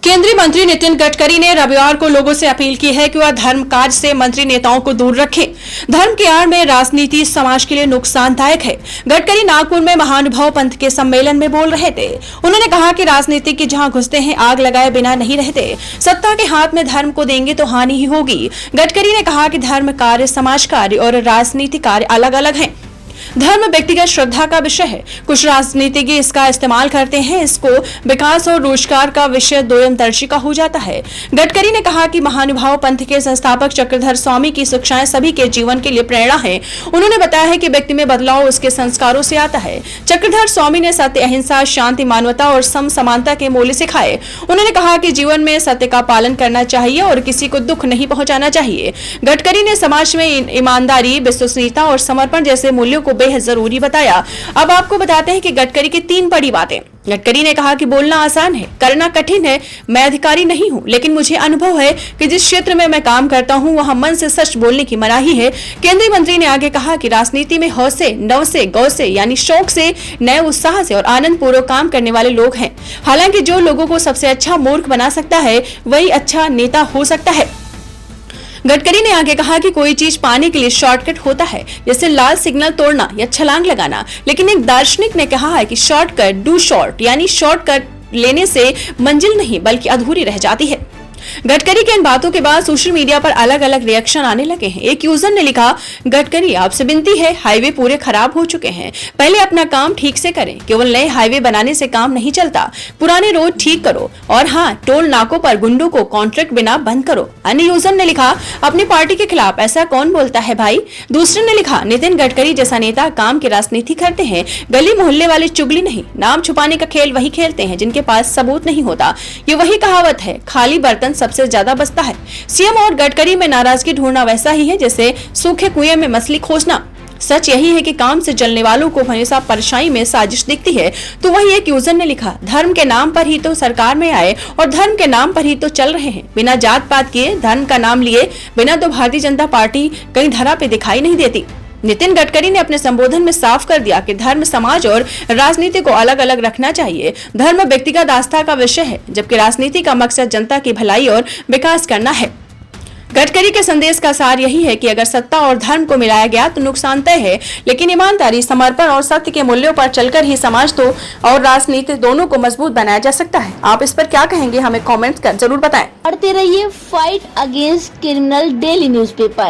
केंद्रीय मंत्री नितिन गडकरी ने रविवार को लोगों से अपील की है कि वह धर्म काज से मंत्री नेताओं को दूर रखें। धर्म की आड़ में राजनीति समाज के लिए नुकसानदायक है। गडकरी नागपुर में महानुभाव पंथ के सम्मेलन में बोल रहे थे। उन्होंने कहा कि राजनीति की जहां घुसते हैं आग लगाए बिना नहीं रहते। सत्ता के हाथ में धर्म को देंगे तो हानि ही होगी। गडकरी ने कहा कि धर्म कार्य, समाज कार्य और राजनीति कार्य अलग अलग हैं। धर्म व्यक्तिगत श्रद्धा का विषय है। कुछ राजनीतिज्ञ इसका इस्तेमाल करते हैं। इसको विकास और रोजगार का विषय दोयम दर्शी का हो जाता है। गडकरी ने कहा कि महानुभाव पंथ के संस्थापक चक्रधर स्वामी की शिक्षाएं सभी के जीवन के लिए प्रेरणा है। उन्होंने बताया है कि व्यक्ति में बदलाव उसके संस्कारों से आता है। चक्रधर स्वामी ने सत्य, अहिंसा, शांति, मानवता और समानता के मूल्य सिखाए। उन्होंने कहा कि जीवन में सत्य का पालन करना चाहिए और किसी को दुख नहीं पहुंचाना चाहिए। गडकरी ने समाज में ईमानदारी, विश्वसनीयता और समर्पण जैसे मूल्यों को बेहद जरूरी बताया। अब आपको बताते हैं कि गडकरी की 3 बड़ी बातें। गडकरी ने कहा कि बोलना आसान है, करना कठिन है। मैं अधिकारी नहीं हूं, लेकिन मुझे अनुभव है कि जिस क्षेत्र में मैं काम करता हूं वहां मन से सच बोलने की मनाही है। केंद्रीय मंत्री ने आगे कहा कि राजनीति में हौ से, नव से, गौ से यानी शौक से, नए उत्साह से और आनंद पूर्वक काम करने वाले लोग हैं। हालांकि जो लोगों को सबसे अच्छा मूर्ख बना सकता है वही अच्छा नेता हो सकता है। गडकरी ने आगे कहा कि कोई चीज पाने के लिए शॉर्टकट होता है, जैसे लाल सिग्नल तोड़ना या छलांग लगाना, लेकिन एक दार्शनिक ने कहा है कि शॉर्टकट, डू शॉर्ट यानी शॉर्टकट लेने से मंजिल नहीं बल्कि अधूरी रह जाती है। गडकरी के इन बातों के बाद सोशल मीडिया पर अलग अलग रिएक्शन आने लगे हैं। एक यूजर ने लिखा, गडकरी आपसे विनती है, हाईवे पूरे खराब हो चुके हैं, पहले अपना काम ठीक से करें। केवल नए हाईवे बनाने से काम नहीं चलता, पुराने रोड ठीक करो। और हाँ, टोल नाकों पर गुंडों को कॉन्ट्रैक्ट बिना बंद करो। अन्य यूजर ने लिखा, अपनी पार्टी के खिलाफ ऐसा कौन बोलता है भाई। दूसरे ने लिखा, नितिन गडकरी जैसा नेता काम की राजनीति करते हैं, गली मोहल्ले वाले चुगली नहीं। नाम छुपाने का खेल वही खेलते हैं जिनके पास सबूत नहीं होता। ये वही कहावत है, खाली बर्तन सबसे ज्यादा बचता है। सीएम और गडकरी में नाराजगी ढूंढना वैसा ही है जैसे सूखे कुएं में मछली खोजना। सच यही है कि काम से जलने वालों को हमेशा परेशानी में साजिश दिखती है। तो वहीं एक यूजर ने लिखा, धर्म के नाम पर ही तो सरकार में आए और धर्म के नाम पर ही तो चल रहे हैं। बिना जात पात किए, धर्म का नाम लिए बिना तो भारतीय जनता पार्टी कहीं धरा पे दिखाई नहीं देती। नितिन गडकरी ने अपने संबोधन में साफ कर दिया कि धर्म, समाज और राजनीति को अलग अलग रखना चाहिए। धर्म व्यक्तिगत आस्था का विषय है, जबकि राजनीति का मकसद जनता की भलाई और विकास करना है। गडकरी के संदेश का सार यही है कि अगर सत्ता और धर्म को मिलाया गया तो नुकसान तय है, लेकिन ईमानदारी, समर्पण और सत्य के मूल्यों पर चलकर ही समाज तो और राजनीति दोनों को मजबूत बनाया जा सकता है। आप इस पर क्या कहेंगे, हमें कमेंट कर जरूर बताएं। पढ़ते रहिए fight against criminal daily newspaper.